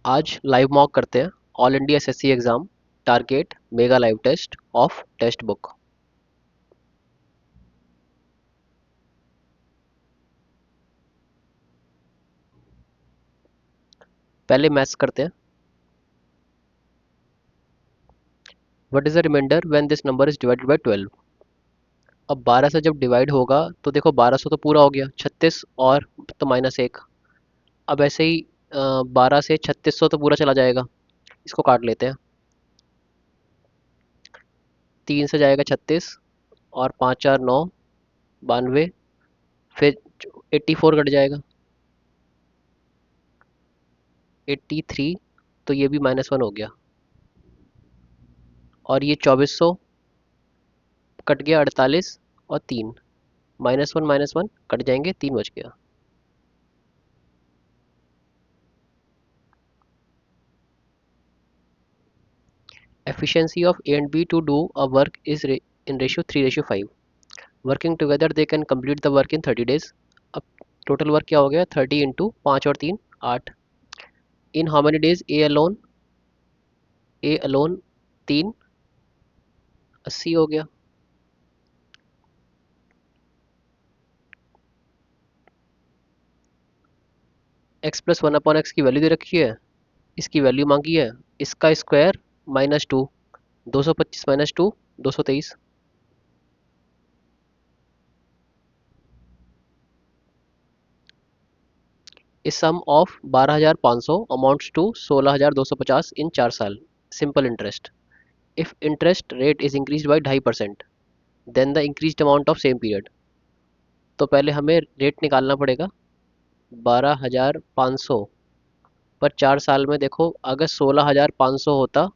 आज live mock करते हैं। All India SSC exam target mega live test of textbook. पहले maths करते हैं। What is the remainder when this number is divided by 12। अब 12 से जब डिवाइड होगा तो देखो 1200 तो पूरा हो गया, 36 और तो -1। अब ऐसे ही 12 से 3600 तो पूरा चला जाएगा, इसको काट लेते हैं। 3 से जाएगा 36 और 5 4 9, 92। फिर 84 कट जाएगा, 83। तो ये भी -1 हो गया। और ये 2400 कट गया, 48 और 3, -1 कट जाएंगे, 3 बच गया। Efficiency of A and B to do a work is in ratio 3:5. Working together they can complete the work in 30 days. अब टोटल वर्क क्या हो गया, 30 इंटू 5 और 3 8। In how many days A alone 3, 80 हो गया। x+1/x की value दे रखी है, इसकी वैल्यू मांगी है, इसका स्क्वायर -2, 225 -2 223। इस sum of 12,500 amounts to 16,250 in 4 साल। Simple interest. If interest rate is increase by 2.5%, then the increase amount of same period. तो पहले हमें रेट निकालना पड़ेगा। 12,500 पर 4 साल में देखो, अगर 16,500 होता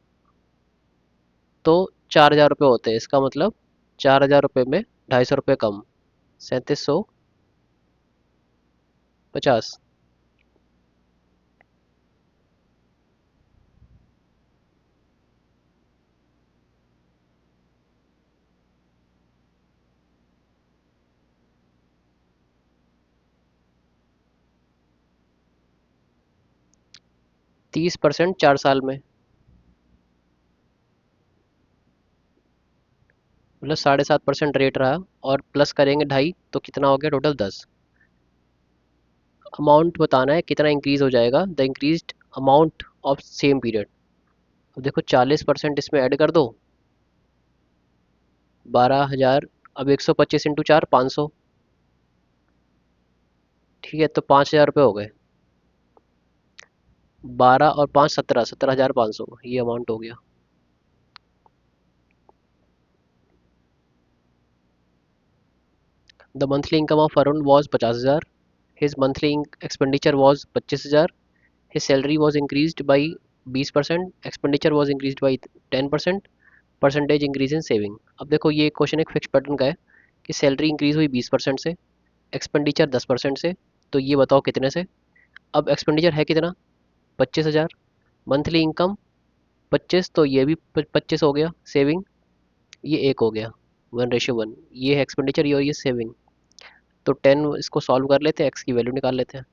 तो 4,000 रुपये होते, इसका मतलब 4,000 रुपये में 250 रुपये कम, 3750। 30% 4 साल में, मतलब 7.5% रेट रहा। और प्लस करेंगे 2.5 तो कितना हो गया टोटल 10। अमाउंट बताना है कितना इंक्रीज हो जाएगा, the increase amount of same period. अब देखो 40% इसमें ऐड कर दो, 12,000। अब 125 इंटू 4 500, ठीक है, तो 5,000 रुपये हो गए। 12 और 5 17, 17,500 ये अमाउंट हो गया। The monthly income of Arun was 50,000। His monthly expenditure was 25,000। His salary was increased by 20%, expenditure was increased by 10%, percentage increase in saving. अब देखो ये क्वेश्चन एक फिक्स पैटर्न का है कि सैलरी इंक्रीज हुई 20% से, एक्सपेंडिचर 10% से, तो ये बताओ कितने से। अब एक्सपेंडिचर है कितना, 25,000। मंथली इनकम 25, तो ये भी 25 हो गया। सेविंग ये 1 हो गया, 1:1। ये है एक्सपेंडिचर, ये और ये सेविंग। तो 10 इसको सॉल्व कर लेते हैं, एक्स की वैल्यू निकाल लेते हैं।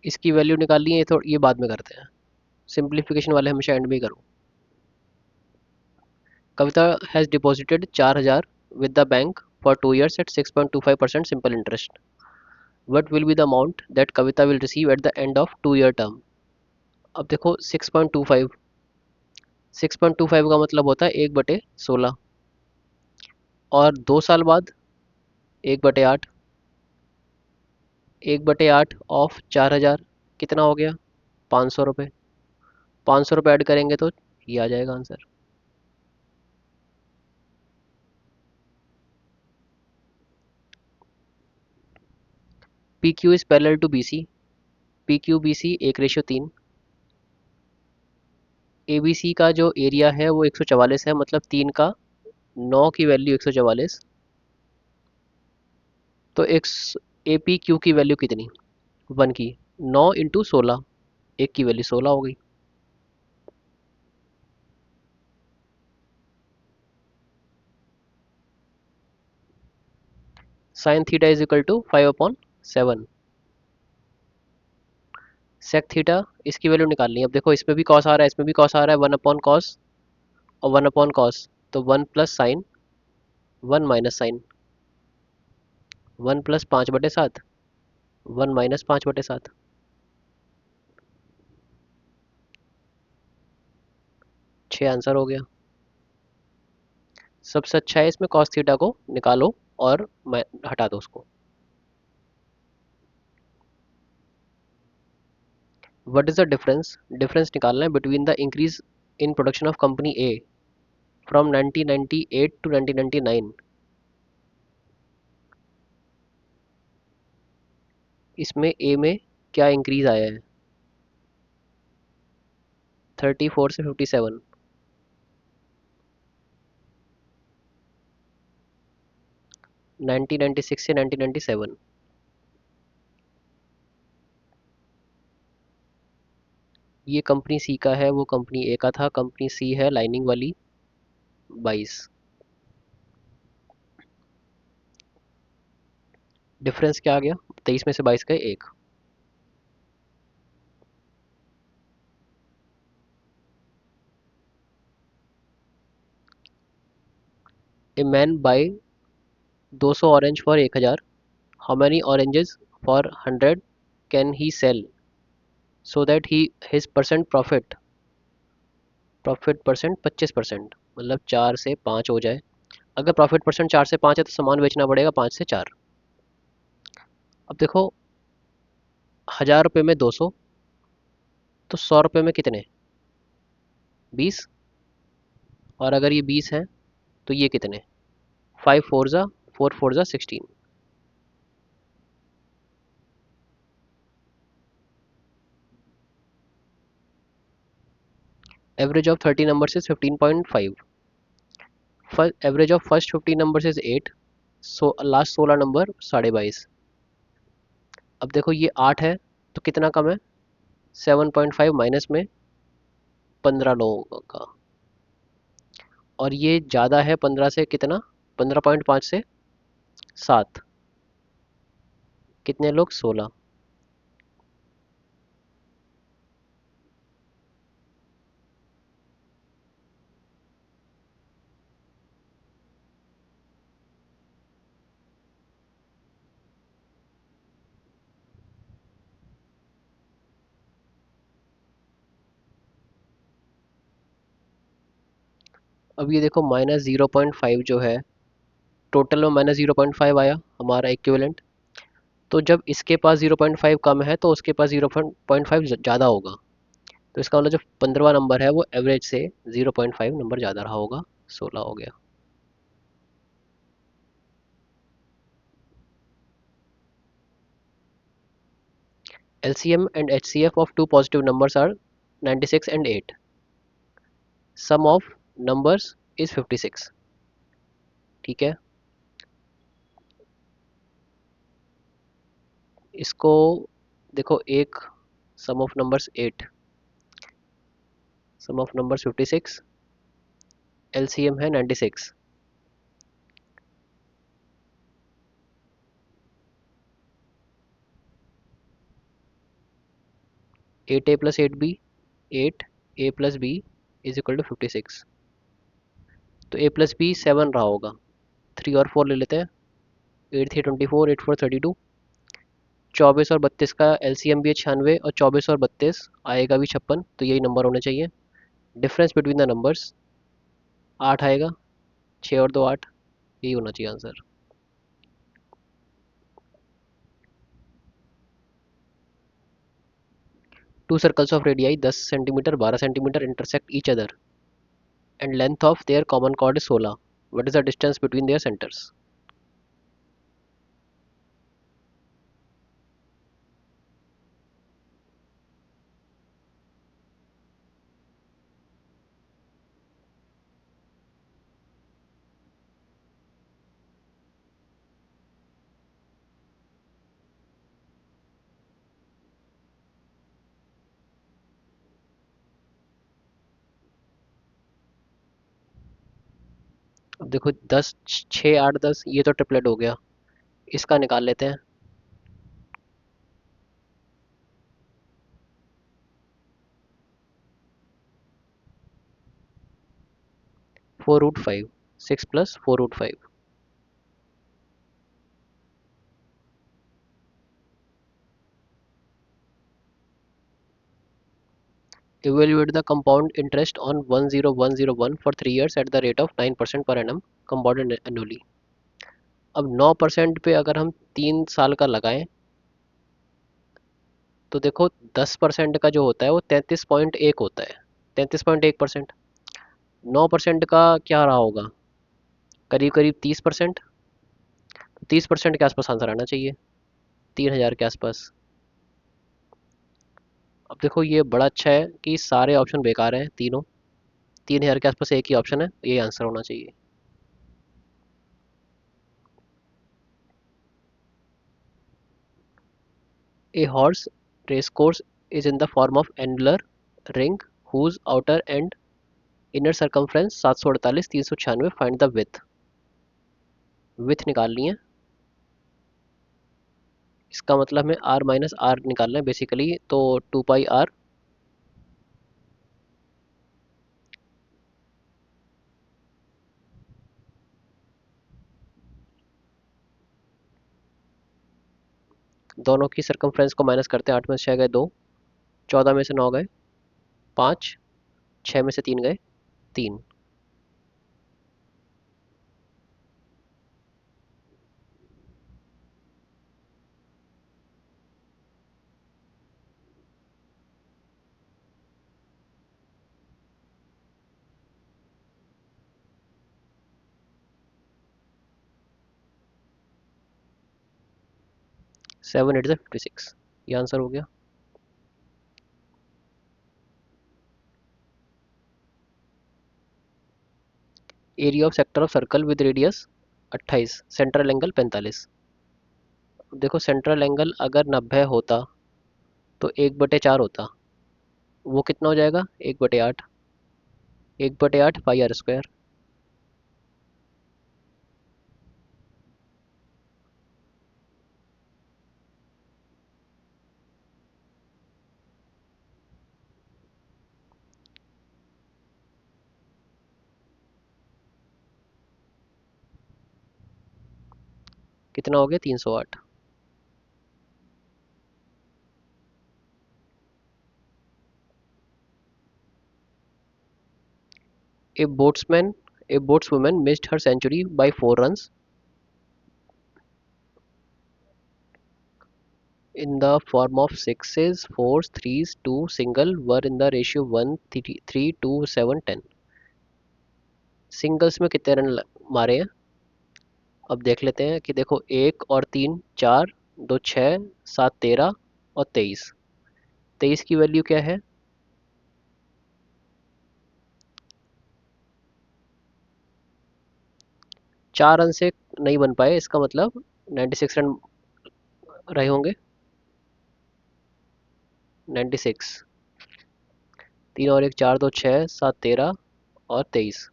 इसकी वैल्यू निकालनी है, तो ये बाद में करते हैं। सिंप्लीफिकेशन वाले हमेशा एंड में ही करो। Kavita has deposited 4,000 with the bank for 2 years at 6.25% simple interest. What will be the amount that Kavita will receive at the end of 2 year term. अब देखो 6.25, 6.25 का मतलब होता है 1/16। और 2 साल बाद 1/8, 1/8 ऑफ 4,000 कितना हो गया, 500 रुपये। 500 रुपये ऐड करेंगे तो ये आ जाएगा answer. P Q is parallel to B C. P Q B C 1:3। A B C का जो एरिया है वो 144 है, मतलब 3 का 9 की वैल्यू 144। तो एक ए पी क्यू की वैल्यू कितनी, 1 की 9 इंटू 16, एक की वैल्यू 16 हो गई। Sine theta is equal to 5/7। Sec theta, इसकी वैल्यू निकालनी है। अब देखो इसमें भी कॉस आ रहा है, इसमें भी कॉस आ रहा है, 1/कॉस और 1/कॉस, तो 1 + साइन, 1 - साइन, 1 + 5/7, 1 - 5/7। 6 आंसर हो गया। सबसे अच्छा है इसमें कॉस थीटा को निकालो और हटा दो उसको। What is the difference, difference निकालना है between the increase in production of company A from 1998 to 1999। इसमें ए में क्या इंक्रीज आया है? 34 से 57। 1996 से 1997। ये कंपनी सी का है, वो कंपनी ए का था। कंपनी सी है लाइनिंग वाली 22। डिफरेंस क्या आ गया? 23 में से 22 का 1। A man buy 200 orange for 1000। How many oranges for 100 can he sell so that he his percent profit, profit percent 25%, मतलब 4 से 5 हो जाए। अगर प्रॉफिट परसेंट 4 से 5 है तो सामान बेचना पड़ेगा 5 से 4। अब देखो 1000 रुपये में 200, तो 100 रुपये में कितने? 20। और अगर ये 20 है तो ये कितने? 5 4 ज़ा 4 4 ज़ा 16। Average of 30 numbers is 15.5। Average of first 50 numbers is 8। So last 16 number 22.5। अब देखो ये 8 है तो कितना कम है? 7.5 माइनस में 15 लोगों का। और ये ज़्यादा है 15 से, कितना? 15.5 से 7। कितने लोग? 16। अब ये देखो -0.5 जो है, टोटल में -0.5 आया हमारा इक्विवेलेंट। तो जब इसके पास 0.5 कम है तो उसके पास 0.5 ज़्यादा होगा। तो इसका मतलब जो 15वां नंबर है वो एवरेज से 0.5 नंबर ज़्यादा रहा होगा। 16 हो गया। LCM and HCF of two positive numbers are 96 and 8. Sum of numbers is 56। ठीक है, इसको देखो, एक sum of numbers 8, sum of numbers 56, LCM है 96। 8a + 8b, 8a + b is equal to 56। तो a + b 7 रहा होगा। 3 और 4 ले लेते हैं। 8 3 24, 8 4 32। 24 और 32 का LCM भी है 96, और 24 और 32 आएगा भी 56, तो यही नंबर होने चाहिए। डिफरेंस बिटवीन द नंबर्स 8 आएगा। 6 और 2 8, यही होना चाहिए answer. To circles of radii 10 centimetre 12 centimetre intersect each other and length of their common chord is 16। What is the distance between their centres? अब देखो 10 6 8 10 ये तो ट्रिपलेट हो गया, इसका निकाल लेते हैं। 4√5, 6 + 4√5। Evaluate the compound interest on 10101 for 3 years at the rate of 9% per annum compounded annually। अब 9% पे अगर हम 3 साल का लगाएं तो देखो 10% का जो होता है वो 33.1 होता है। 33.1%, 9% का क्या रहा होगा, करीब करीब 30%। 30% के आसपास आंसर आना चाहिए, 3,000 के आसपास। अब देखो ये बड़ा अच्छा है कि सारे ऑप्शन बेकार हैं तीनों, 3,000 के आसपास एक ही ऑप्शन है, ये आंसर होना चाहिए। A horse race course is in the form of annular ring whose outer and inner circumference 748 396। Find the width। With निकालनी है, इसका मतलब हमें r माइनस आर निकालना है बेसिकली, तो 2πr। दोनों की सरकमफ्रेंस को माइनस करते हैं, 8 में से 6 गए 2, 14 में से 9 गए 5, 6 में से 3 गए 3। 7 8 56, ये आंसर हो गया। Area of sector of circle with radius 28, central angle 45। देखो सेंट्रल एंगल अगर 90 होता तो 1/4 होता, वो कितना हो जाएगा 1/8। 1/8 πr²। कितना हो गया 308। A batsman a batswoman missed her century by 4 runs in the form of sixes, fours, threes, two single were in the ratio 1 3 2 7 10। Singles में कितने रन मारे हैं, अब देख लेते हैं कि देखो 1 और 3 4, 2 6 7 13 और 23। 23 की वैल्यू क्या है, 4 रन से नहीं बन पाए, इसका मतलब 96 रन रहे होंगे। 96, 3 और 1 4 2 6 7 13 और 23।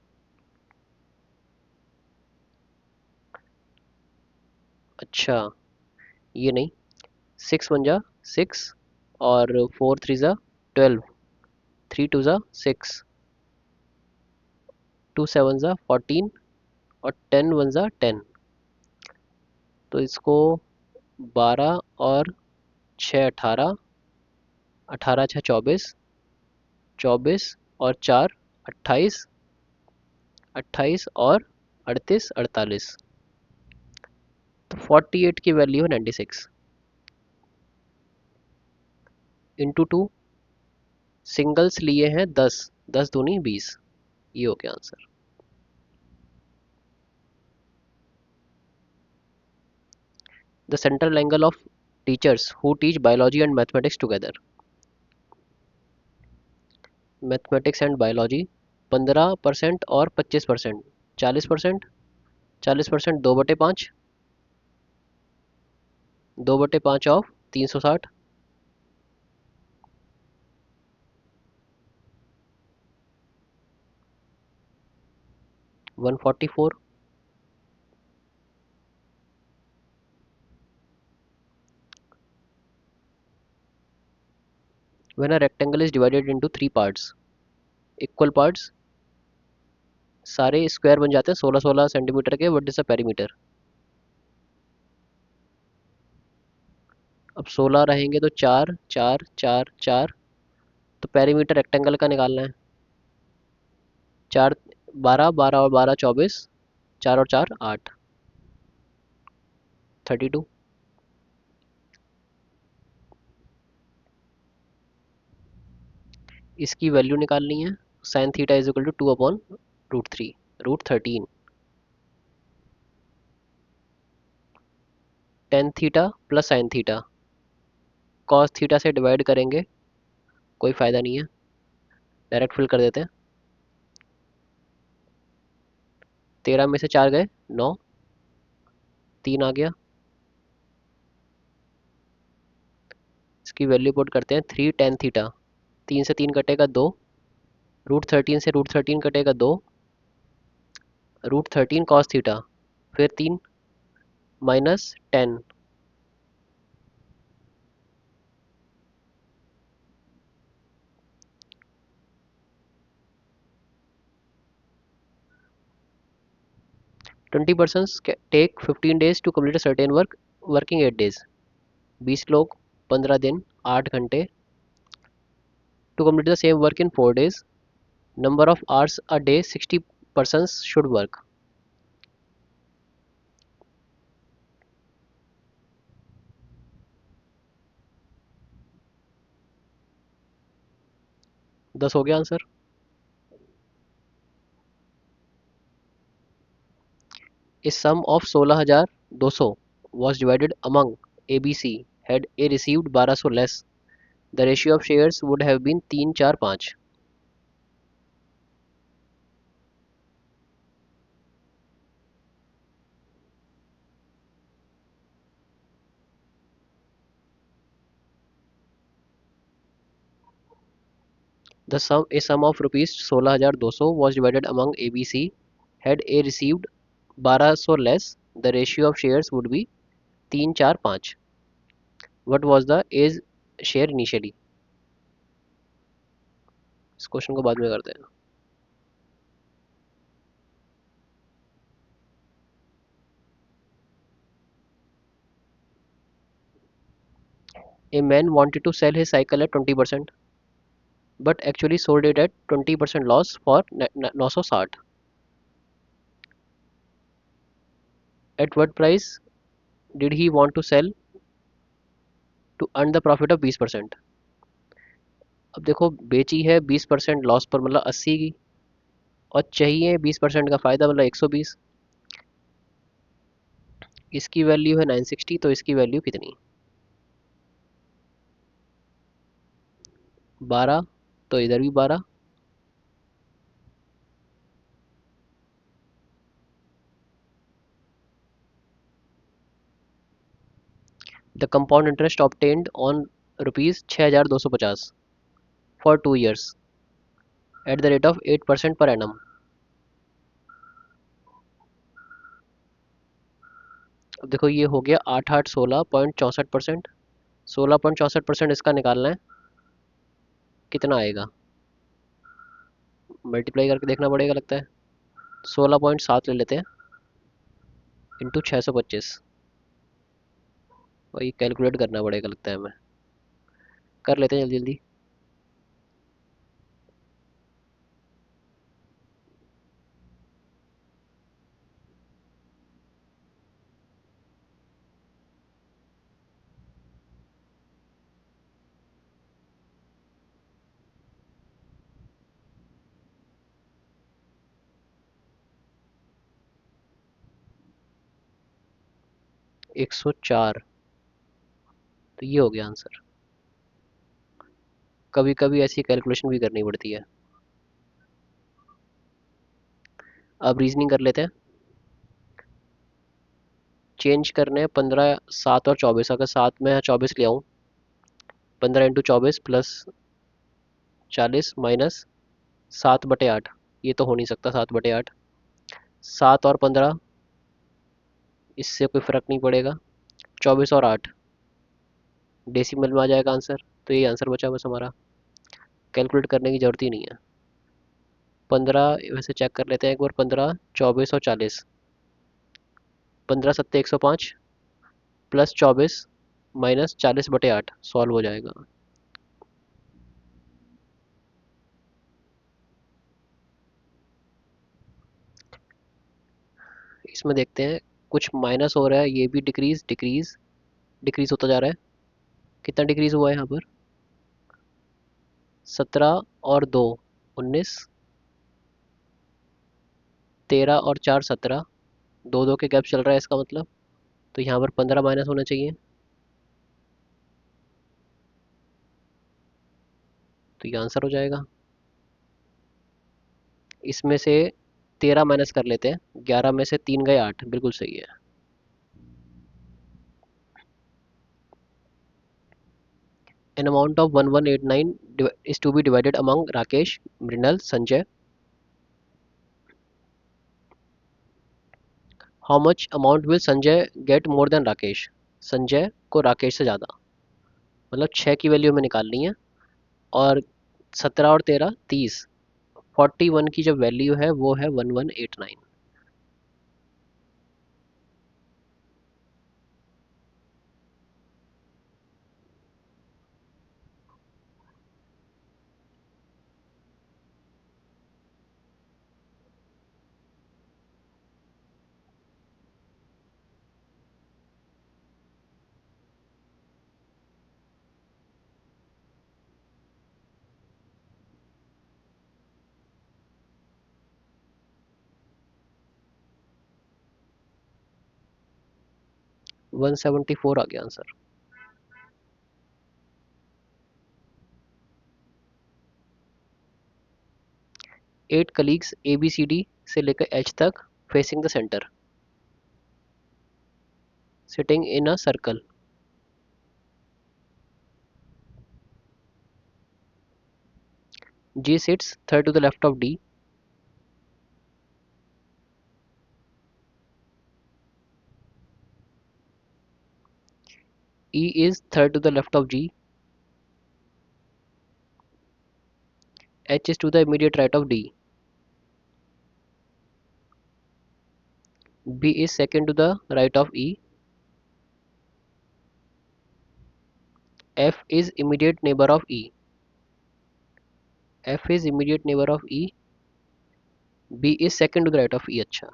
अच्छा, ये नहीं, 6 1 जा 6 और 4 3 जा 12, 3 2 जा 6, 2 7 जा 14 और 10 1 जा 10। तो इसको 12 और 6 18, 18 6 24, 24 और 4 28, 28 और 38 48। तो 48 की वैल्यू है 96 इंटू 2। सिंगल्स लिए हैं 10, 10 दूनी 20, ये हो गया answer. The central angle of teachers who teach biology and mathematics together. Mathematics and biology 15% और 25%, 40%। 40% 2/5, 2/5 of 360। 144। When a rectangle is divided into 3 parts, equal parts, सारे स्क्वायर बन जाते हैं 16-16 सेंटीमीटर के. What is the perimeter? अब 16 रहेंगे तो 4 4 4 4, तो पेरीमीटर रेक्टेंगल का निकालना है. 4 12, 12 और 12 24, 4 और 4 8, 32. इसकी वैल्यू निकालनी है. Sine theta is equal to 2/√3, √13. Tan theta plus sine theta, cos theta से डिवाइड करेंगे, कोई फ़ायदा नहीं है, डायरेक्ट फिल कर देते हैं. 13 में से 4 गए 9, 3 आ गया. इसकी वैल्यू पुट करते हैं 3 tan थीटा. 3 से 3 कटेगा 2, √13 से √13 कटेगा 2, √13 कॉस थीटा, फिर 3 minus 10. 20 persons take 15 days to complete a certain work, working 8 days. 20 लोग 15 दिन 8 घंटे to complete the same work in 4 days. Number of hours a day 60 persons should work. दस हो गया answer. A sum of 16,200 was divided among ABC. Had A received 1200 less, the ratio of shares would have been 3-4-5. A sum of rupees 16,200 was divided among ABC. Had A received 1200 less, the ratio of shares would be 3-4-5. What was the A's share initially? इस question को बाद में करते हैं. A man wanted to sell his cycle at 20%, but actually sold it at 20% loss for 960. At what price did he want to sell to earn the profit of 20%? अब देखो बेची है 20% लॉस पर, मतलब 80 की, और चाहिए 20% का फ़ायदा, मतलब 120. इसकी वैल्यू है 960, तो इसकी वैल्यू कितनी? 12, तो इधर भी 12. The compound interest obtained on ₹6250 for 2 years at the rate of 8% per annum. अब देखो ये हो गया 8816.64%. 16.64% इसका निकालना है, कितना आएगा? मल्टीप्लाई करके देखना पड़ेगा लगता है. 16.7 ले लेते हैं इंटू 625. वही कैलकुलेट करना पड़ेगा लगता है हमें. कर लेते हैं जल्दी जल्दी. 104, तो ये हो गया आंसर. कभी कभी ऐसी कैलकुलेशन भी करनी पड़ती है. अब रीजनिंग कर लेते हैं. चेंज करने हैं 15, 7 और 24. अगर 7 में 24 ले आऊँ, 15 इंटू 24 प्लस 40 माइनस 7/8, ये तो हो नहीं सकता 7/8. 7 और 15, इससे कोई फ़र्क नहीं पड़ेगा. 24 और 8 डेसिमल में आ जाएगा आंसर, तो यही आंसर बचा बस हमारा. कैलकुलेट करने की ज़रूरत ही नहीं है। 15 वैसे चेक कर लेते हैं एक बार। 15 24 और 40, 15 सत्ते 105 प्लस 24 माइनस 40/8 सॉल्व हो जाएगा। इसमें देखते हैं कुछ माइनस हो रहा है, ये भी डिक्रीज डिक्रीज डिक्रीज होता जा रहा है। कितना डिक्रीज हुआ है यहाँ पर? 17 और 2 19, 13 और 4 17, दो दो के गैप चल रहा है इसका मतलब। तो यहाँ पर 15 माइनस होना चाहिए, तो ये आंसर हो जाएगा। इसमें से 13 माइनस कर लेते हैं, 11 में से 3 गए 8, बिल्कुल सही है। An amount of 1189 is to be divided among Rakesh, Mrinal, Sanjay. How much amount will Sanjay get more than Rakesh? Sanjay को राकेश से ज़्यादा, मतलब 6 की वैल्यू हमें निकालनी है। और 17 और 13 30, 41 की जो वैल्यू है वो है 1189। 174 आ गया आंसर। 8 कलीग्स ABCD से लेकर H तक facing the centre, sitting in a circle. G sits third to the left of D. E is third to the left of G. H is to the immediate right of D. B is second to the right of E. F is immediate neighbor of E. F is immediate neighbor of E. B is second to the right of E। अच्छा,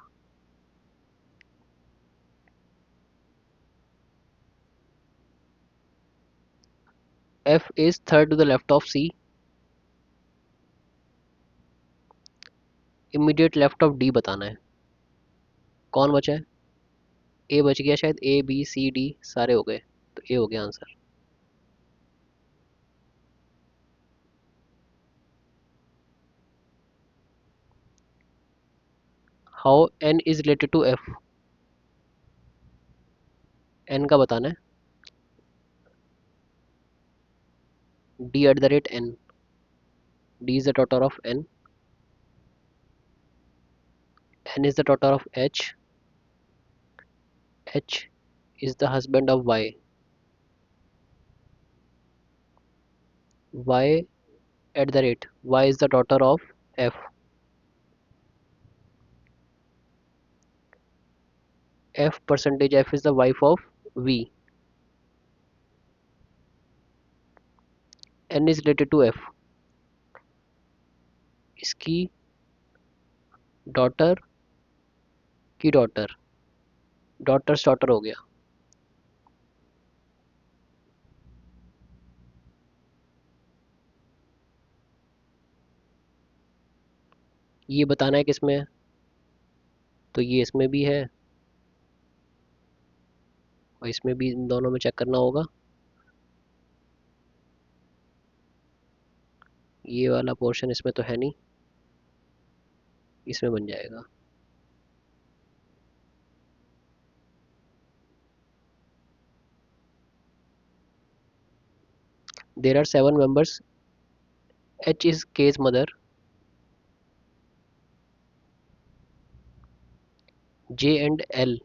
F is third to the left of C. Immediate left of D बताना है। कौन बचा है? ए बच गया शायद, ABCD सारे हो गए, तो ए हो गया answer. How N is related to F? N का बताना है। D at the rate N, D is the daughter of N, N is the daughter of H, H is the husband of Y, Y at the rate Y is the daughter of F, F percentage F is the wife of V, N is related to F, इसकी daughter की daughter, daughters daughter हो गया। ये बताना है किसमें है, तो ये इसमें भी है और इसमें भी, इन दोनों में चेक करना होगा। ये वाला पोर्शन इसमें तो है नहीं, इसमें बन जाएगा। There are 7 members, H is K's mother, J and L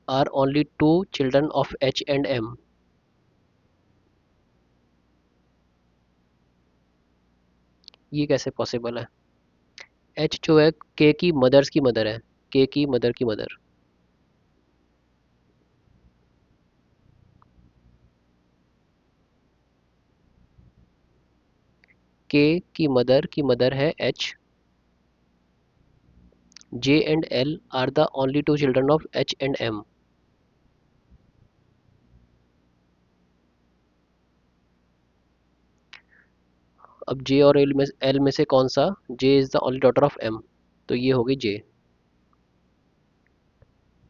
are only two children of H and M. ये कैसे पॉसिबल है? एच जो है के की मदर्स की मदर है, के की मदर की मदर। के की मदर है H. J and L are the only two children of H and M. अब जे और एल में से कौन सा? J is the only daughter of M, तो ये होगी J.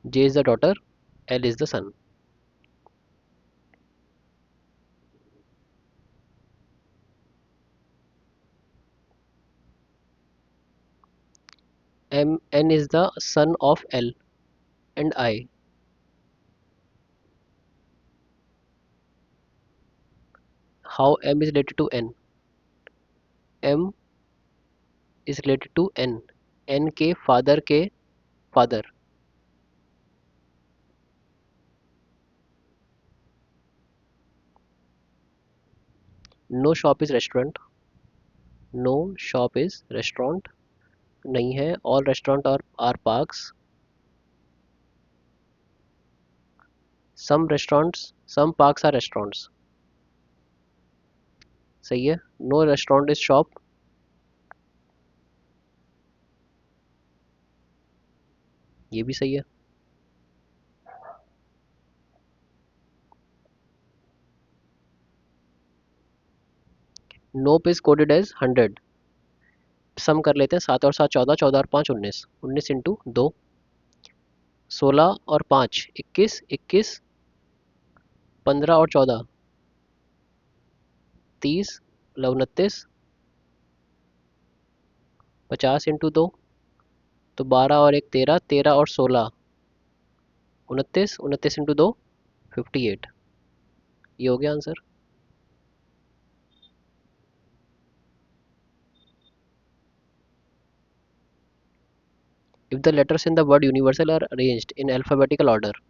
J is the daughter, L is the son. M N is the son of L and I. How M is related to N? M is related to N, N के father. No shop is restaurant. No shop is restaurant नहीं है। All restaurant are parks. Some parks are restaurants. सही है। No restaurant is shop. ये भी सही है। Nope is coded as 100। Sum कर लेते हैं, 7 और 7 14, 14 और 5 19, 19 × 2 16 और 5 21, 21 15 और 14 30 29 50 × 2 तो 12 और 1 13, 13 और 16 29, 29 × 2 58। ये हो गया answer. If the letters in the word universal are arranged in alphabetical order.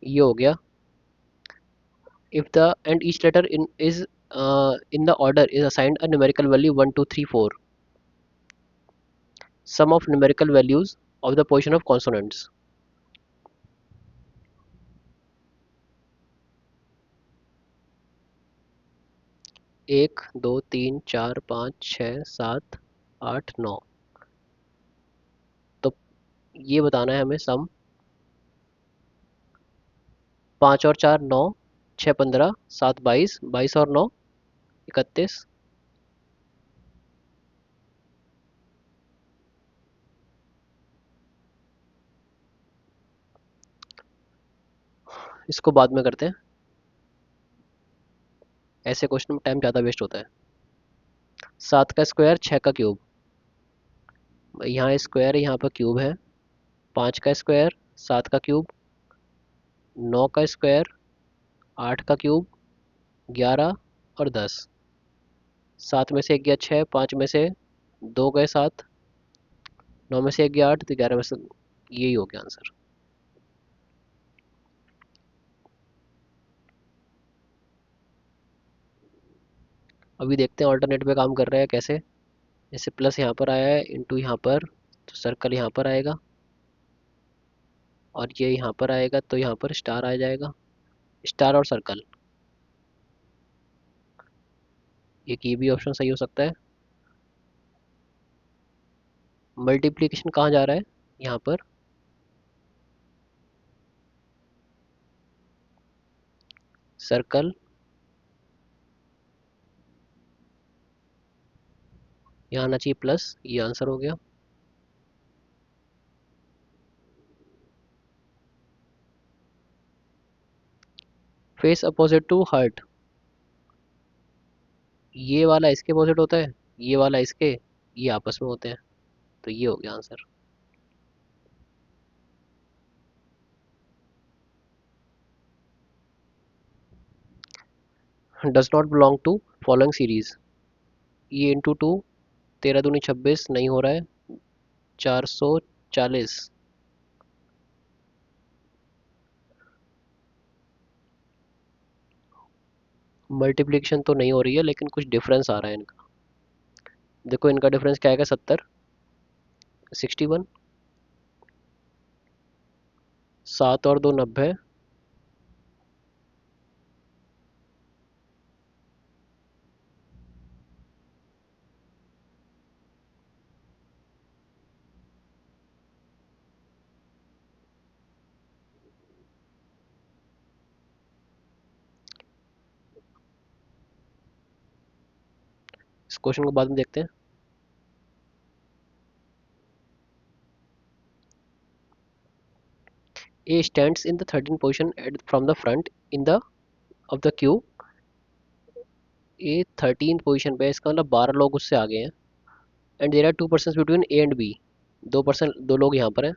ये हो गया। If the and each letter in the order is assigned a numerical value 1 2 3 4, sum of numerical values of the position of consonants। 1 2 3 4 5 6 7 8 9। तो ये बताना है हमें सम। 5 और 4 9, 6 15, 7 22, 22 और 9 31। इसको बाद में करते हैं, ऐसे क्वेश्चन में टाइम ज़्यादा वेस्ट होता है। 7 का स्क्वायर 6 का क्यूब। यहाँ स्क्वायर है, यहाँ पर क्यूब है। 5 का स्क्वायर 7 का क्यूब। 9 का स्क्वायर 8 का क्यूब। 11 और 10। 7 में से 1 गया 6, 5 में से 2 गए 7, 9 में से 1 गया 8, तो 11 में से। यही हो गया आंसर। अभी देखते हैं ऑल्टरनेट पे काम कर रहा है कैसे। जैसे प्लस यहाँ पर आया है, इंटू यहाँ पर, तो सर्कल यहाँ पर आएगा। और ये यहाँ पर आएगा तो यहाँ पर स्टार आ जाएगा। स्टार और सर्कल, एक ये भी ऑप्शन सही हो सकता है। मल्टीप्लिकेशन कहाँ जा रहा है? यहाँ पर। सर्कल यहाँ आना चाहिए प्लस, ये आंसर हो गया। फेस अपोजिट टू हार्ट, ये वाला इसके अपोजिट होता है, ये वाला इसके, ये आपस में होते हैं, तो ये हो गया answer. Does not belong to following series, ये इंटू टू, 13 दूनी 26 नहीं हो रहा है, 440। मल्टीप्लिकेशन तो नहीं हो रही है, लेकिन कुछ डिफरेंस आ रहा है इनका। देखो इनका डिफरेंस क्या आएगा, 70, 61, 7 और 2 90। इस क्वेश्चन को बाद में देखते हैं। A stands in the 13th position from the front in the of the queue। A 13th position पे है, इसका मतलब 12 लोग उससे आगे हैं। And there are 2 person between A and B, 2 person, 2 लोग यहाँ पर हैं।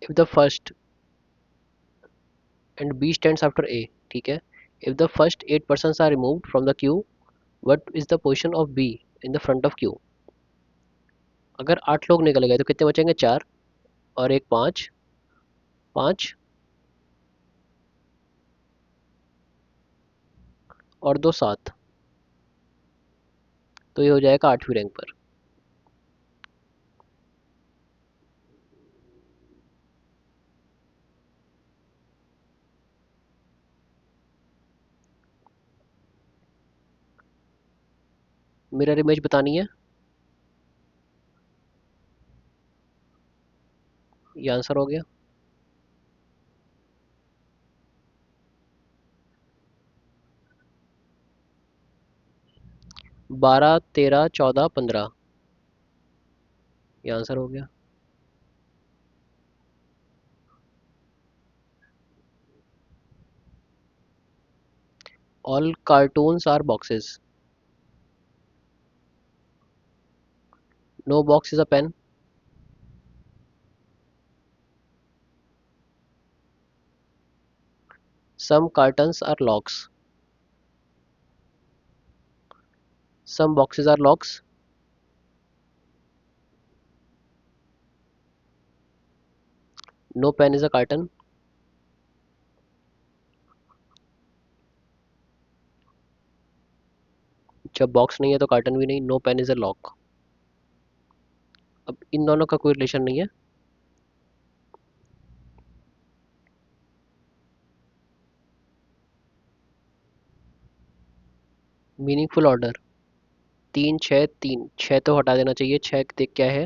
If the first and B stands after A, ठीक है। If the first 8 person are removed from the queue, what is the position of B in the front of queue. अगर 8 लोग निकल गए तो कितने बचेंगे, 4 और एक 5, 5 और 2 7, तो ये हो जाएगा 8वीं रैंक पर। मिरर इमेज बतानी है, ये आंसर हो गया। 12 13 14 15, ये आंसर हो गया। All cartoons are boxes, no box is a pen, some cartons are locks, some boxes are locks, no pen is a carton, जब बॉक्स नहीं है तो कार्टन भी नहीं, no pen is a lock. अब इन दोनों का कोई रिलेशन नहीं है। मीनिंगफुल ऑर्डर, 3 6 3, 6 तो हटा देना चाहिए, 6 देख क्या है,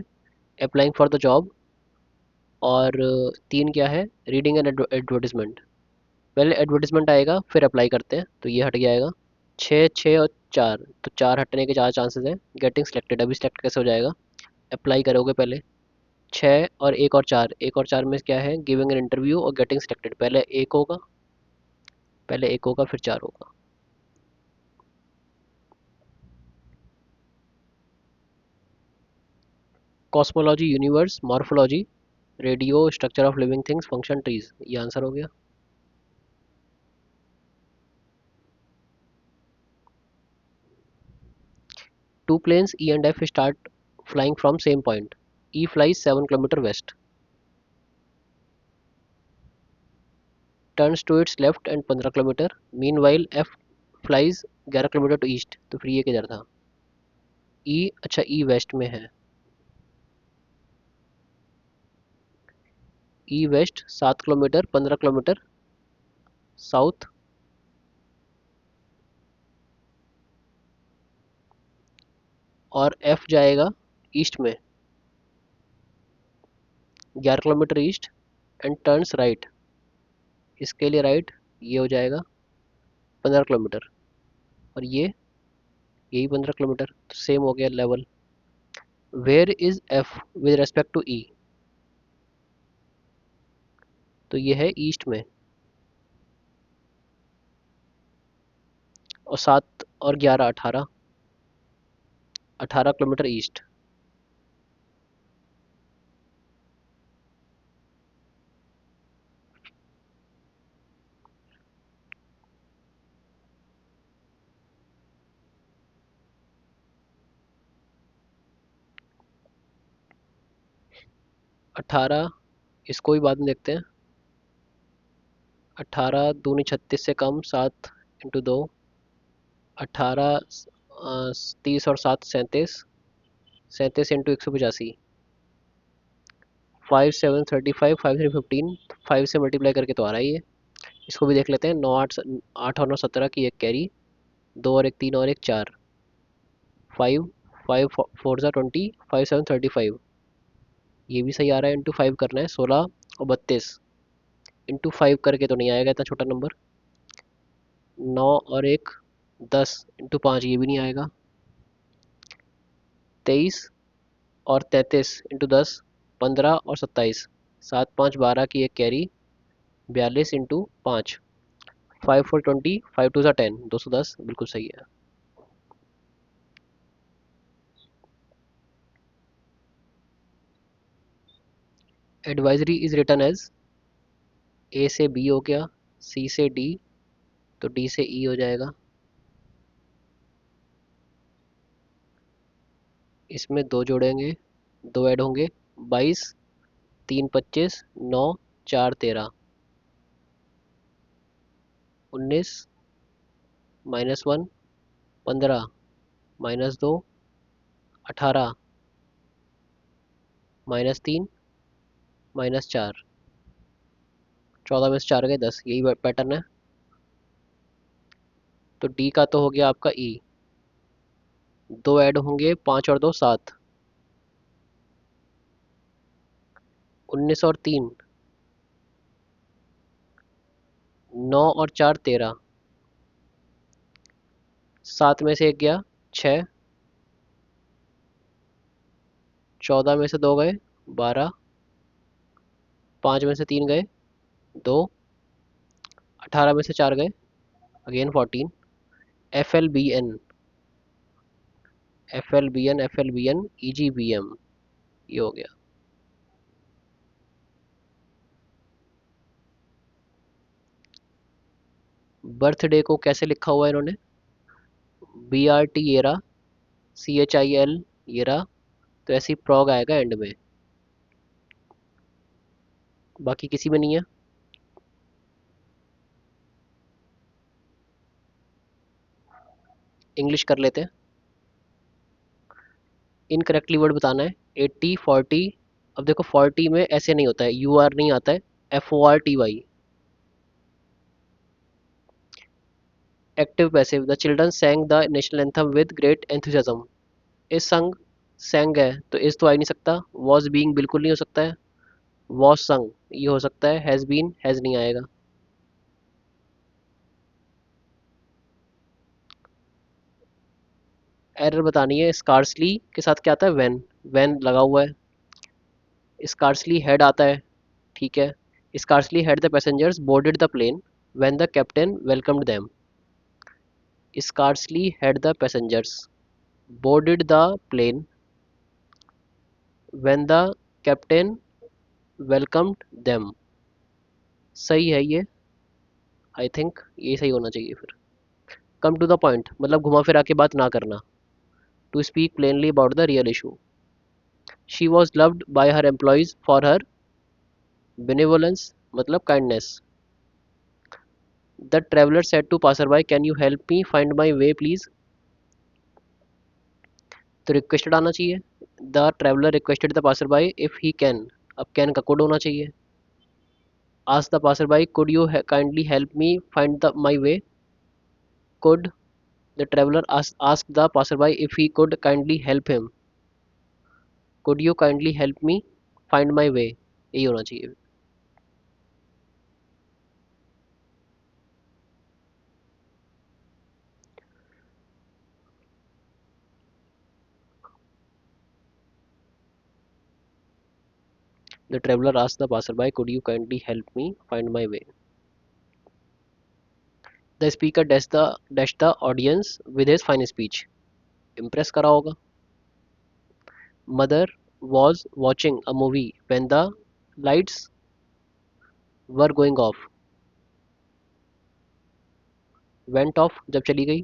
अप्लाइंग फॉर द जॉब। और 3 क्या है, रीडिंग एन एडवर्टीजमेंट। पहले एडवर्टीजमेंट आएगा फिर अप्लाई करते हैं, तो ये हट गया आएगा। 6 6 और 4, तो 4 हटने के 4 चांसेस हैं। गेटिंग सिलेक्टेड, अभी सिलेक्ट कैसे हो जाएगा, अप्लाई करोगे पहले। 6 और 1 और 4, 1 और 4 में क्या है, गिविंग एन इंटरव्यू और गेटिंग सिलेक्टेड, पहले एक होगा, पहले एक होगा फिर 4 होगा। Cosmology universe, morphology radio, structure of living things, function trees, ये आंसर हो गया। Two planes E and F start flying from same point, E flies 7 kilometre west, turns to its left and 15 kilometre, meanwhile F flies 11 kilometre to east, तो फिर ये किधर था, ई, अच्छा ई waste में है, ई वेस्ट 7 किलोमीटर 15 किलोमीटर साउथ, और F जाएगा ईस्ट में 11 kilometre east, and turns right, इसके लिए राइट, ये हो जाएगा 15 किलोमीटर। और ये यही 15 किलोमीटर, तो सेम हो गया level. Where is F with respect to E, तो ये है ईस्ट में, और 7 और 11 18, 18 किलोमीटर ईस्ट। 18, इसको भी बाद में देखते हैं। 18 दूनी 36 से कम, 7 × 2, 18, 30 और 7 37, 37 × 185, 5 7 35, 5 3 15, 5 से मल्टीप्लाई करके तो आ रहा है ये। इसको भी देख लेते हैं। 9 8 8 और 9 17 की एक कैरी, 2 और 1 3 और 1 4, 5 5 4 × 20, 5 7 35, ये भी सही आ रहा है। × 5 करना है, 16 और 32, × 5 करके तो नहीं आएगा इतना छोटा नंबर। 9 और 1 10, × 5 ये भी नहीं आएगा। 23 और 33 × 10, 15 और 27, 7 5 12 की एक कैरी, 42 × 5, 5 4 20, 5 2 10, 210 बिल्कुल सही है। एडवाइजरी इज रिटन एज, ए से बी हो गया, सी से डी, तो डी से ई हो जाएगा। इसमें दो जोड़ेंगे, दो ऐड होंगे, 22, 3 25, 9 4 13, 19, -1, 15, -2, 18, -3, -4, 14 में से 4 गए 10, यही पैटर्न है। तो डी का तो हो गया आपका ई, दो ऐड होंगे, 5 और 2 7, 19 और 3, 9 और 4 13, 7 में से 1 गया 6, 14 में से 2 गए 12, 5 में से 3 गए 2, 18 में से 4 गए again 14, FLBN, FLBN, FLBN, EGBM, ये हो गया। बर्थडे को कैसे लिखा हुआ है इन्होंने, BRT येरा, CHIL येरा, तो ऐसे ही प्रॉग आएगा एंड में, बाकी किसी में नहीं है। इंग्लिश कर लेते हैं। इनकरेक्टली वर्ड बताना है। 80 40, अब देखो 40 में ऐसे नहीं होता है, UR नहीं आता है, FORTY। Active passive, the children sang the national anthem with great enthusiasm, इस संग, सैंग है तो इस तो आ ही नहीं सकता। वॉज बीइंग बिल्कुल नहीं हो सकता है, वॉज संग ये हो सकता है, हैज बीन हैज नहीं आएगा। एरर बतानी है। स्कार्सली के साथ क्या आता है, वैन, वैन लगा हुआ है। स्कार्सली हेड आता है, ठीक है। Scarcely had the passengers boarded the plane when the captain welcomed them, scarcely had the passengers boarded the plane when the captain welcomed them, सही है ये, आई थिंक ये सही होना चाहिए फिर। कम टू द पॉइंट मतलब घुमा फिरा के बात ना करना। To speak plainly about the real issue, she was loved by her employees for her benevolence मतलब kindness. The traveller said to passer by, can you help me find my way please, तो requested आना चाहिए। The traveller requested the passer by if he can, अब can का could होना चाहिए। Ask the passer by, could you kindly help me find the my way, could the traveller ask the passer by if he could kindly help him, could you kindly help me find my way, यही होना चाहिए। The traveller asked the passer by, could you kindly help me find my way? The speaker dash the audience with his fine speech. Impress करा होगा। Mother was watching a movie when the lights were going off. Went off जब चली गई।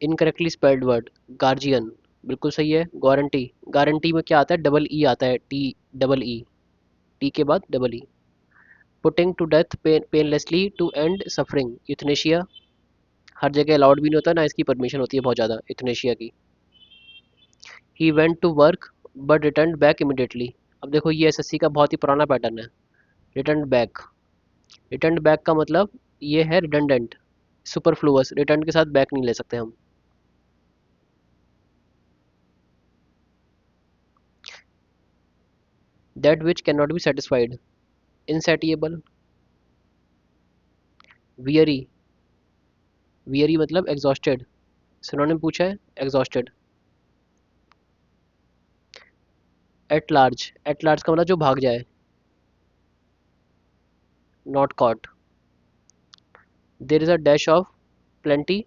Incorrectly spelled word guardian, बिल्कुल सही है। Guarantee, guarantee में क्या आता है? डबल ई आता है, टी डबल ई, टी के बाद double E. Putting to death painlessly to end suffering euthanasia. हर जगह अलाउड भी नहीं होता, ना इसकी परमिशन होती है बहुत ज़्यादा यूथनेशिया की। He went to work but return back immediately. अब देखो ये एसएससी का बहुत ही पुराना पैटर्न है। रिटर्न बैक, रिटर्न बैक का मतलब ये है रिडंडेंट, सुपरफ्लूअस। रिटर्न के साथ बैक नहीं ले सकते हम। That which can not be satisfied, insatiable. Weary, weary मतलब एग्जॉस्टेड। सिनोनिम पूछा है, exhausted. At large, at large का मतलब जो भाग जाए। Not caught. There is a dash of plenty,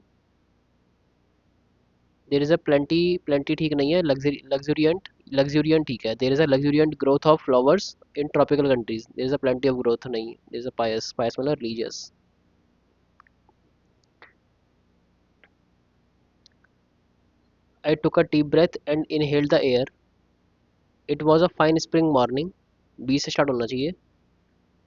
there is a plenty, plenty ठीक नहीं है। लग्जूरियंट, लग्जूरियंट ठीक है। There is a luxuriant growth of flowers in tropical countries. There is a plenty of growth नहीं, there is a pious, पायस मतलब religious. I took a deep breath and inhaled the air. It was a fine spring morning, B से स्टार्ट होना चाहिए।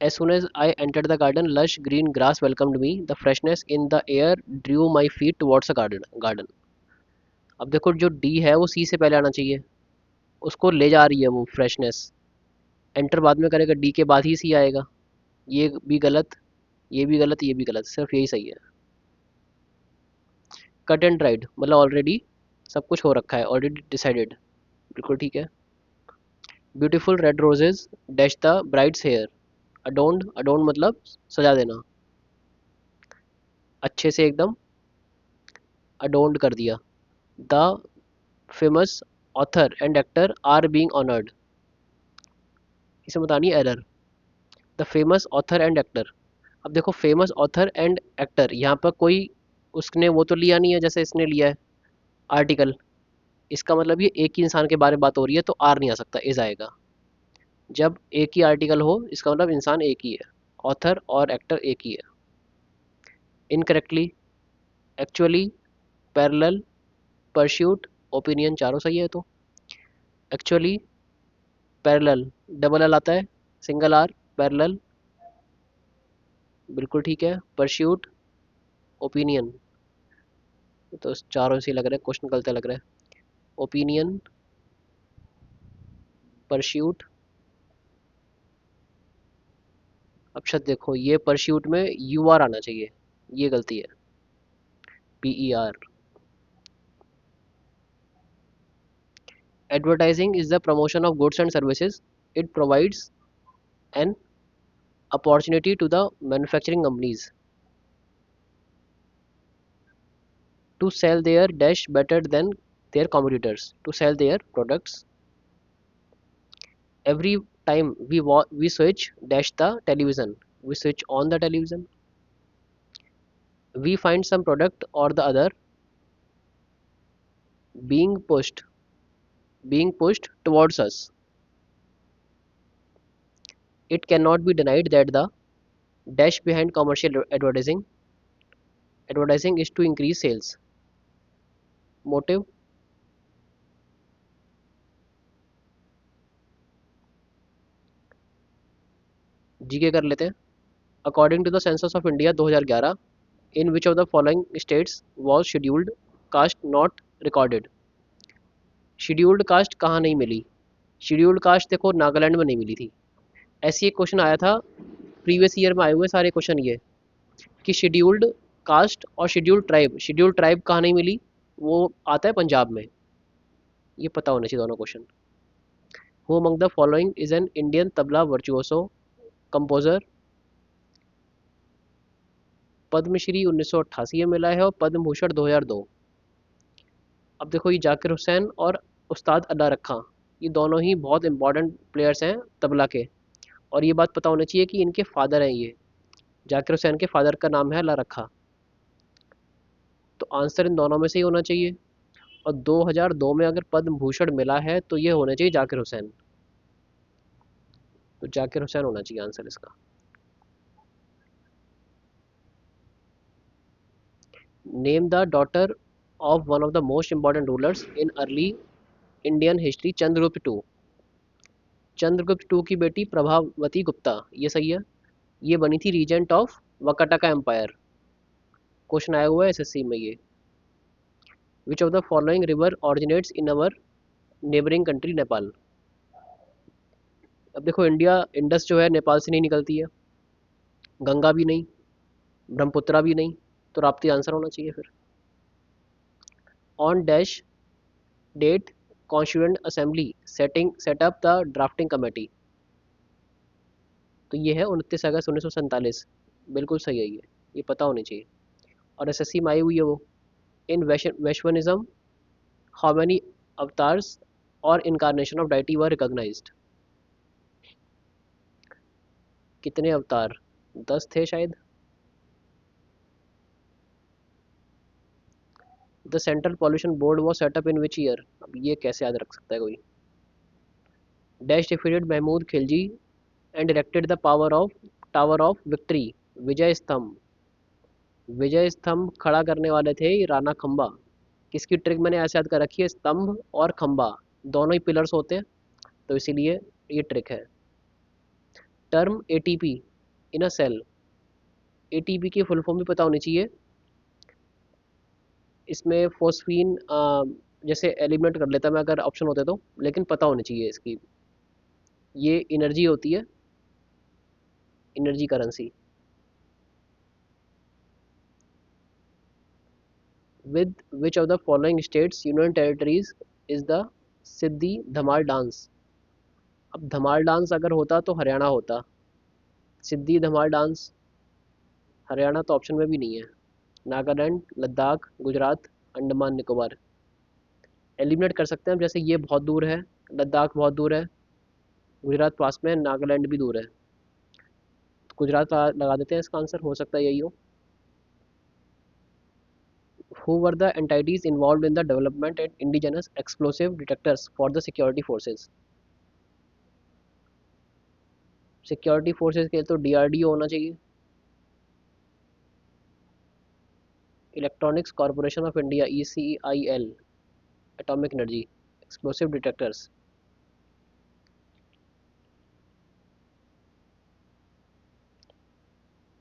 As soon as I entered the garden, lush green grass welcomed me. The freshness in the air drew my feet towards the garden. अब देखो जो D है वो सी से पहले आना चाहिए, उसको ले जा रही है वो फ्रेशनेस। एंटर बाद में करेगा, डी के बाद ही सी आएगा। ये भी गलत, ये भी गलत, ये भी गलत, सिर्फ यही सही है। कट एंड ड्राइड मतलब ऑलरेडी सब कुछ हो रखा है, ऑलरेडी डिसाइडेड, बिल्कुल ठीक है। Beautiful red roses dash the bride's hair. Adorned, adorned मतलब सजा देना, अच्छे से एकदम अडोन्ड कर दिया। The famous author and actor are being honoured, इसे बतानी है error. The famous author and actor, अब देखो फेमस ऑथर एंड एक्टर, यहाँ पर कोई उसने वो तो लिया नहीं है जैसे इसने लिया है आर्टिकल। इसका मतलब ये एक ही इंसान के बारे में बात हो रही है, तो आर नहीं आ सकता, इज आएगा। जब एक ही आर्टिकल हो इसका मतलब इंसान एक ही है, ऑथर और एक्टर एक ही है। Incorrectly, actually, parallel, pursuit, opinion, चारों सही है तो। एक्चुअली, पैरेलल, डबल एल आता है, सिंगल आर, पैरेलल, बिल्कुल ठीक है। परस्यूट, ओपिनियन, तो चारों से लग रहे हैं, क्वेश्चन गलत लग रहा है। Opinion, pursuit. अब शब्द देखो, ये परस्यूट में यू आर आना चाहिए, ये गलती है, P E R. Advertising is the promotion of goods and services. It provides an opportunity to the manufacturing companies to sell their dash better than their competitors, to sell their products. Every time we switch dash the television, we switch on the television. We find some product or the other being pushed, being pushed towards us. It cannot be denied that the dash behind commercial advertising is to increase sales. Motive, GK कर लेते हैं। According to the census of India 2011, in which of the following states was scheduled caste not recorded. Scheduled caste कहाँ नहीं मिली? Scheduled caste देखो नागालैंड में नहीं मिली थी। ऐसी एक क्वेश्चन आया था, प्रीवियस ईयर में आए हुए सारे क्वेश्चन ये, कि शेड्यूल्ड कास्ट और शेड्यूल्ड ट्राइब कहाँ नहीं मिली? वो आता है पंजाब में। ये पता होना चाहिए दोनों question. Who among the following is an Indian tabla virtuoso composer? Padma Shri 1988 में मिला है और पद्म भूषण 2002। अब देखो ये जाकिर हुसैन और उस्ताद अल्लाह रखा, ये दोनों ही बहुत इंपॉर्टेंट प्लेयर्स हैं तबला के। और ये बात पता होनी चाहिए कि इनके फादर हैं ये, जाकिर हुसैन के फादर का नाम है अल्लाह रखा। तो आंसर इन दोनों में से ही होना चाहिए। और 2002 में अगर पद्म भूषण मिला है तो ये होना चाहिए जाकिर हुसैन। तो जाकिर हुसैन होना चाहिए आंसर इसका। Name the daughter of one of the most important rulers in early Indian history. Chandragupta two. Chandragupta two की बेटी प्रभावती गुप्ता, ये सही है। ये बनी थी regent of Vakataka empire. Question आया हुआ है एसएससी में ये। Which of the following river originates in our neighbouring country Nepal. अब देखो इंडिया, इंडस जो है नेपाल से नहीं निकलती है, गंगा भी नहीं, ब्रह्मपुत्रा भी नहीं, तो राप्ती आंसर होना चाहिए फिर। On dash date constituent assembly set up the drafting committee. तो ये है 29 अगस्त 1947। बिल्कुल सही है ये पता होनी चाहिए। और एसएससी में आई हुई है वो। In Vaishnavism how many avatars और incarnation of deity were recognised. कितने अवतार? 10 थे शायद। The central pollution board was set up in which year. अब ये कैसे याद रख सकता है कोई। Dash defeated Mahmud Khilji and erected the tower of victory. Vijay Stambh. Vijay स्तंभ खड़ा करने वाले थे ये राणा खंबा। किसकी ट्रिक मैंने ऐसे याद कर रखी है, स्तंभ और खंबा दोनों ही पिलर्स होते हैं, तो इसीलिए ये ट्रिक है। Term ATP in a cell. ATP की फुल फॉर्म भी पता होनी चाहिए। इसमें फोस्फीन जैसे एलिमिनेट कर लेता मैं अगर ऑप्शन होते तो, लेकिन पता होनी चाहिए इसकी। ये एनर्जी होती है, energy currency. With which of the following states union territories is the Siddhi Dhamaal dance. अब धमाल डांस अगर होता तो हरियाणा होता। सिद्धि धमाल डांस हरियाणा तो ऑप्शन में भी नहीं है। नागालैंड, लद्दाख, गुजरात, अंडमान निकोबार। एलिमिनेट कर सकते हैं हम, जैसे ये बहुत दूर है, लद्दाख बहुत दूर है, गुजरात पास में है, नागालैंड भी दूर है, तो गुजरात लगा देते हैं, इसका आंसर हो सकता है यही हो। Who were the entities involved in the development and indigenous explosive detectors for the security forces? Security forces के तो डीआरडीओ होना चाहिए। Electronics corporation of India ECIL. Atomic energy explosive detectors.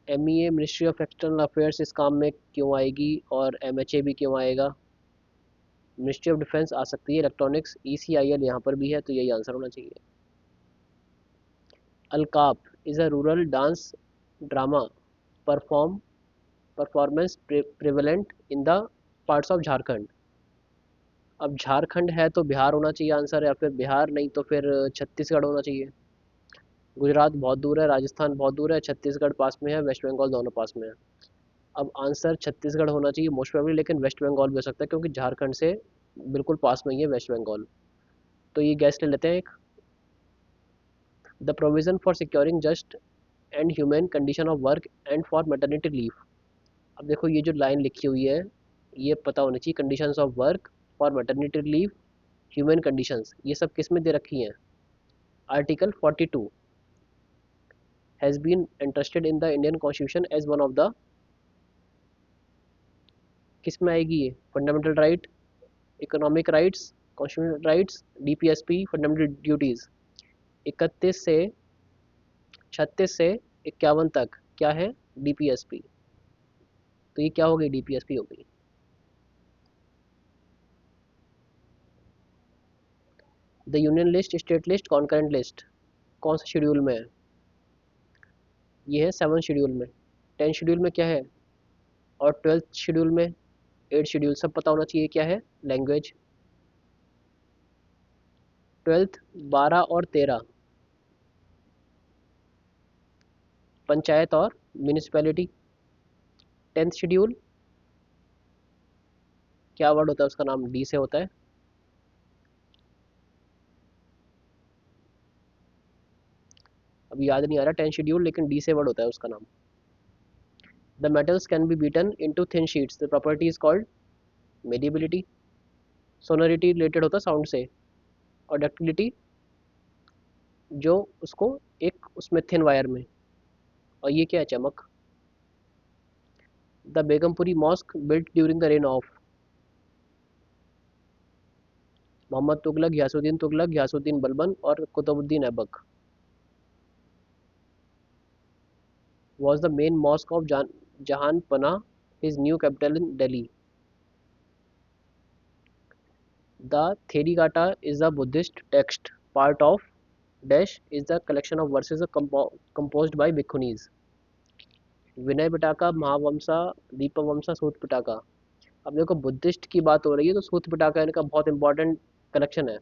MEA ministry of external affairs इस काम में क्यों आएगी, और एमएचए भी क्यों आएगा। मिनिस्ट्री ऑफ डिफेंस आ सकती है, इलेक्ट्रॉनिक्स ईसीआईएल यहाँ पर भी है, तो यही आंसर होना चाहिए। Alkap is a rural dance drama perform performance prevalent in the parts of Jharkhand. अब झारखंड है तो बिहार होना चाहिए आंसर, या फिर बिहार नहीं तो फिर छत्तीसगढ़ होना चाहिए। गुजरात बहुत दूर है, राजस्थान बहुत दूर है, छत्तीसगढ़ पास में है, वेस्ट बंगाल दोनों पास में है। अब आंसर छत्तीसगढ़ होना चाहिए मोस्ट प्रोबेबली, लेकिन वेस्ट बंगाल भी हो सकता है क्योंकि झारखंड से बिल्कुल पास में ही है वेस्ट बंगाल। तो ये गैस ले लेते हैं एक। The provision for securing just and human condition of work and for maternity leave. अब देखो ये जो लाइन लिखी हुई है, ये पता होनी चाहिए। Conditions of work for maternity leave, human conditions, ये सब किस में दे रखी हैं। Article 42 has been interested in the Indian constitution as one of the, किस में आएगी ये, fundamental right, economic rights, constitutional rights, DPSP, fundamental duties. 36 से 51 तक क्या है, डीपीएसपी। तो ये क्या हो गई, डीपीएसपी हो गई। The union list, state list, concurrent list कौन से शेड्यूल में है। ये है 7 शेड्यूल में। 10 शेड्यूल में क्या है, और 12th शेड्यूल में, 8 शेड्यूल सब पता होना चाहिए क्या है। लैंग्वेज। 12th 12 और 13 पंचायत और म्यूनिसिपैलिटी। 10th शेड्यूल क्या वर्ड होता है उसका नाम, डी से होता है। अभी याद नहीं आ रहा 10 शेड्यूल, लेकिन डी से वर्ड होता है उसका नाम। The metals can be beaten into thin sheets, the property is called malleability. Sonority related होता है साउंड से, और डक्टिलिटी जो उसको एक उसमें थिन वायर में, और ये क्या है, चमक। The Begumpuri mosque built during the reign of Mohammad Tughlaq, Ghiyasuddin Tughlaq, Ghiyasuddin Balban और Qutubuddin Aibak. was the main mosque of Jahan Pana, his new capital in Delhi. The Therigata is a Buddhist text. Part of Dash is the collection of verses composed by Bhikkhunis. विनय पिटाका, महावमसा, दीपवमसा, सूत पिटाका। अब देखो Buddhist की बात हो रही है तो सूत पिटाका इनका बहुत इंपॉर्टेंट कलेक्शन है,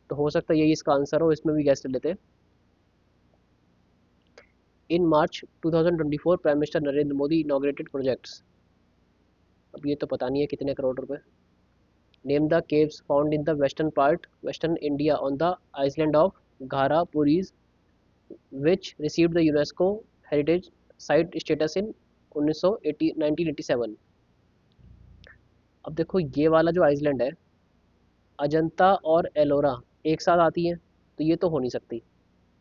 तो हो सकता है यही इसका आंसर हो, इसमें भी गैस कर लेते हैं। इन मार्च 2024 prime minister Narendra Modi inaugurated projects. अब ये तो पता नहीं है कितने करोड़ रुपए। Name the caves found in the western India on the island of Ghara Puris, which received the UNESCO Heritage Site status in 1987। अब देखो ये वाला जो आइसलैंड है, अजंता और एलोरा एक साथ आती हैं, तो ये तो हो नहीं सकती।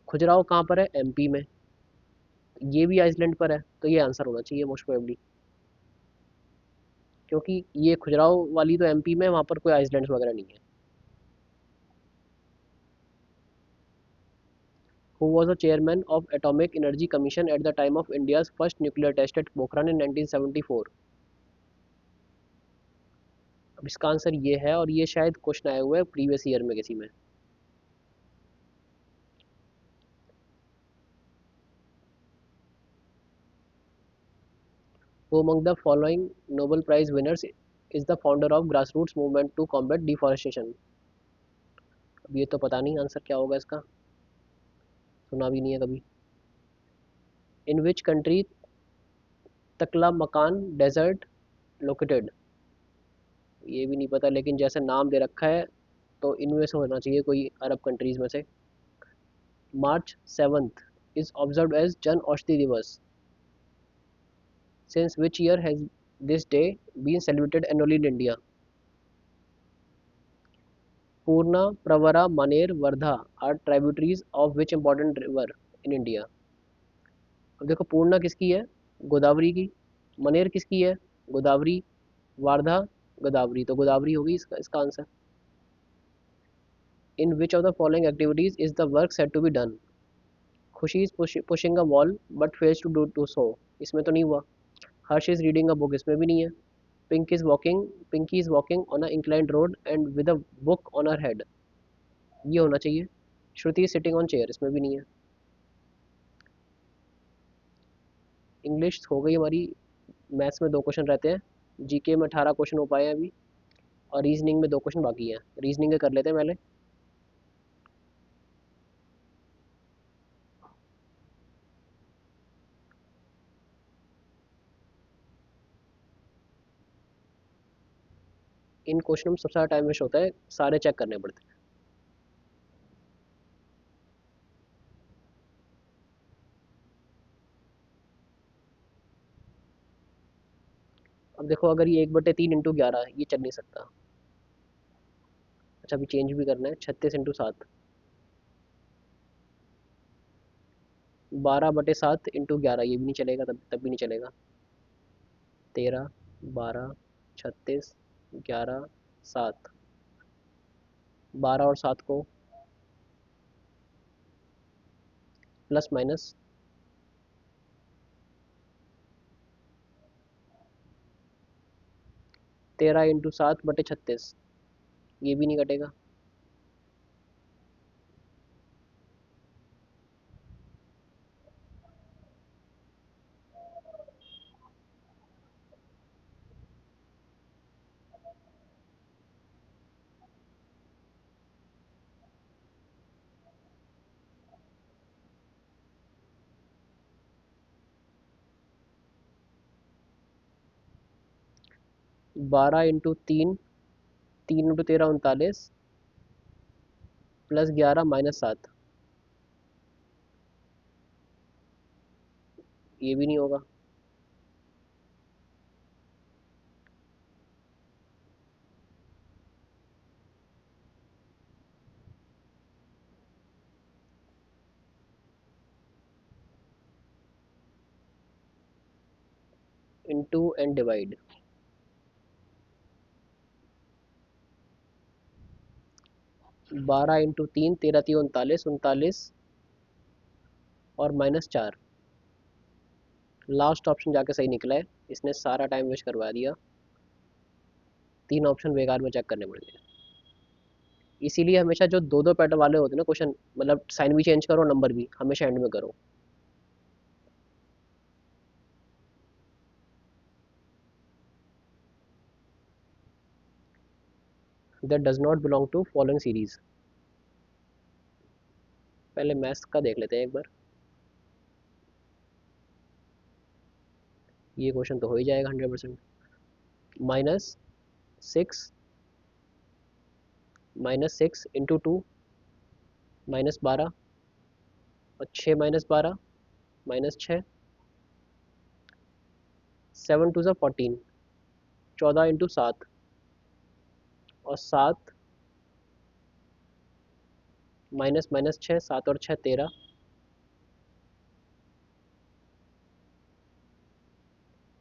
खुजराहो कहाँ पर है, एमपी में, ये भी आइसलैंड पर है, तो ये आंसर होना चाहिए मोस्ट प्रोबेबली, क्योंकि ये खुजराहो वाली तो एमपी में, वहाँ पर कोई आइसलैंड्स वगैरह नहीं है। Who was the chairman of Atomic Energy Commission at the time of India's first nuclear test at Pokhran in 1974? अब इसका आंसर ये है, और ये शायद क्वेश्चन आया हुआ है प्रीवियस ईयर में किसी में। Who among the following Nobel Prize winners is the founder of grassroots movement to combat deforestation? अब ये तो पता नहीं आंसर क्या होगा इसका, सुना भी नहीं है कभी। In which country तकला डेजर्ट लोकेटेड? ये भी नहीं पता, लेकिन जैसे नाम दे रखा है तो इनमें से होना चाहिए कोई अरब कंट्रीज में से। March 7th is observed as Jan Aushadhi दिवस। Since which year has this day been celebrated annually in India? Purna, Pravara, Maner, Vardha are tributaries of which important river in India? अब देखो पूर्णा किसकी है, गोदावरी की। मनेर किसकी है, गोदावरी। वारधा, गोदावरी, तो गोदावरी होगी इसका answer. In which of the following activities is the work set to be done? Khushi is pushing a wall but fails to do so, इसमें तो नहीं हुआ। Harsh is reading a book, इसमें भी नहीं है। Pinky is walking on a inclined road and with a book on her head, ये होना चाहिए। श्रुति सिटिंग ऑन चेयर, इसमें भी नहीं है। इंग्लिश हो गई हमारी। मैथ्स में 2 क्वेश्चन रहते हैं, जीके में 18 क्वेश्चन हो पाए हैं अभी, और रीजनिंग में 2 क्वेश्चन बाकी हैं। रीजनिंग के कर लेते हैं पहले। इन क्वेश्चन में सबसे ज़्यादा टाइम वेस्ट होता है, सारे चेक करने पड़ते हैं। अब देखो अगर ये 1/3 × 11 ये चल नहीं सकता। अच्छा अभी चेंज भी करना है, 36 × 7। 12/7 × 11 ये भी नहीं चलेगा, तब भी नहीं चलेगा। 13, 12, 36, 11, 7। 12 और 7 को प्लस माइनस 13 × 7/36, ये भी नहीं कटेगा। 12 × 3, 3 × 13 39, +11 -7। ये भी नहीं होगा। Into and divide. 12 × 3 13 × 3 39, 39 और -4। लास्ट ऑप्शन जाके सही निकला है। इसने सारा टाइम वेस्ट करवा दिया। 3 ऑप्शन बेकार में चेक करने पड़ गए। इसीलिए हमेशा जो दो दो पैटर्न वाले होते हैं ना क्वेश्चन, मतलब साइन भी चेंज करो, नंबर भी हमेशा एंड में करो। That does not belong to following series. पहले मैथ्स का देख लेते हैं एक बार। ये क्वेश्चन तो हो ही जाएगा 100%। -6, -6 × 2 -12, और 6 - 12 -6, 7 × 2 = 14, 14 × 7, और 7 -6, 7 और 6 13।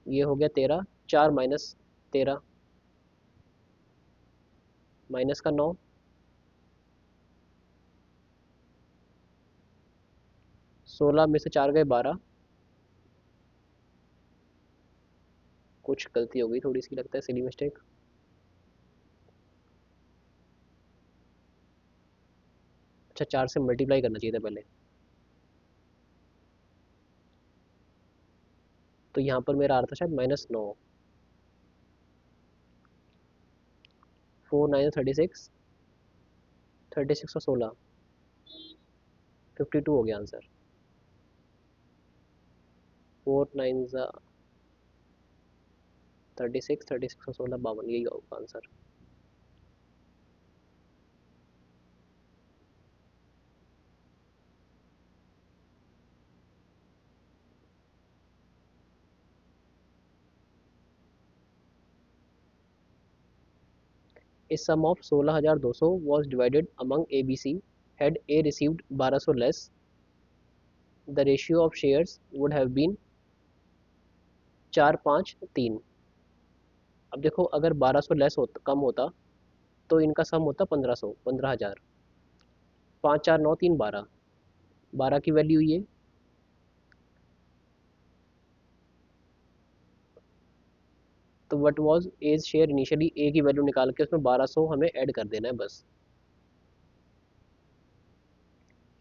ये हो गया 13। 4 -13, माइनस का 9, 16 में से 4 गए 12। कुछ गलती हो गई थोड़ी सी, लगता है सिली मिस्टेक। अच्छा, 4 से मल्टीप्लाई करना चाहिए था पहले। तो यहाँ पर मेरा आ रहा था शायद -9। 4 9 36, 36 और 16, 52 हो गया आंसर। 4 9 36, 36 और 16 52, यही होगा आंसर। इस sum of 16,200 was divided among ABC. Had A received 1200 less, the ratio of shares would have been 4-5-3। अब देखो, अगर 1200 लेस होता, कम होता, तो इनका सम होता 1500, 15,000। 5 4 9 3 12, 12 की वैल्यू ये। तो what was A's share initially, A की वैल्यू निकाल के उसमें 1200 हमें ऐड कर देना है बस।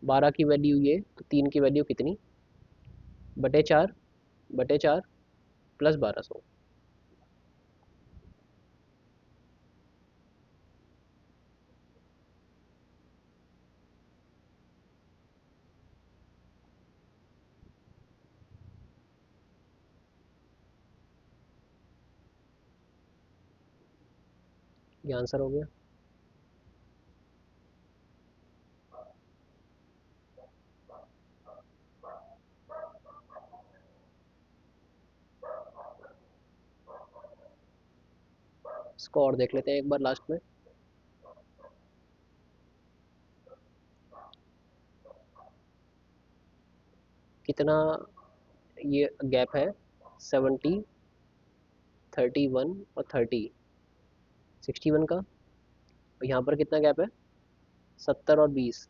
12 की वैल्यू ये, तो 3 की वैल्यू कितनी, बटे 4, बटे 4 प्लस 1200। ये आंसर हो गया। इसको और देख लेते हैं एक बार लास्ट में। कितना ये गैप है, 70, 31 और 30, 61 का। और यहाँ पर कितना गैप है, 70 और 20,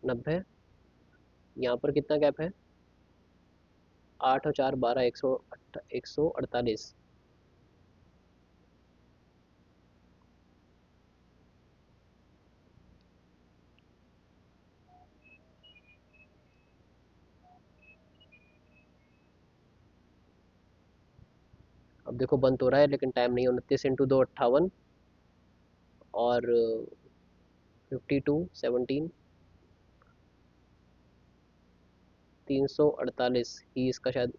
90। यहाँ पर कितना गैप है, 8 और 4 12, 148। अब देखो बंद तो रहा है लेकिन टाइम नहीं है। 29 × 2 58, और 52 17, 348 ही इसका शायद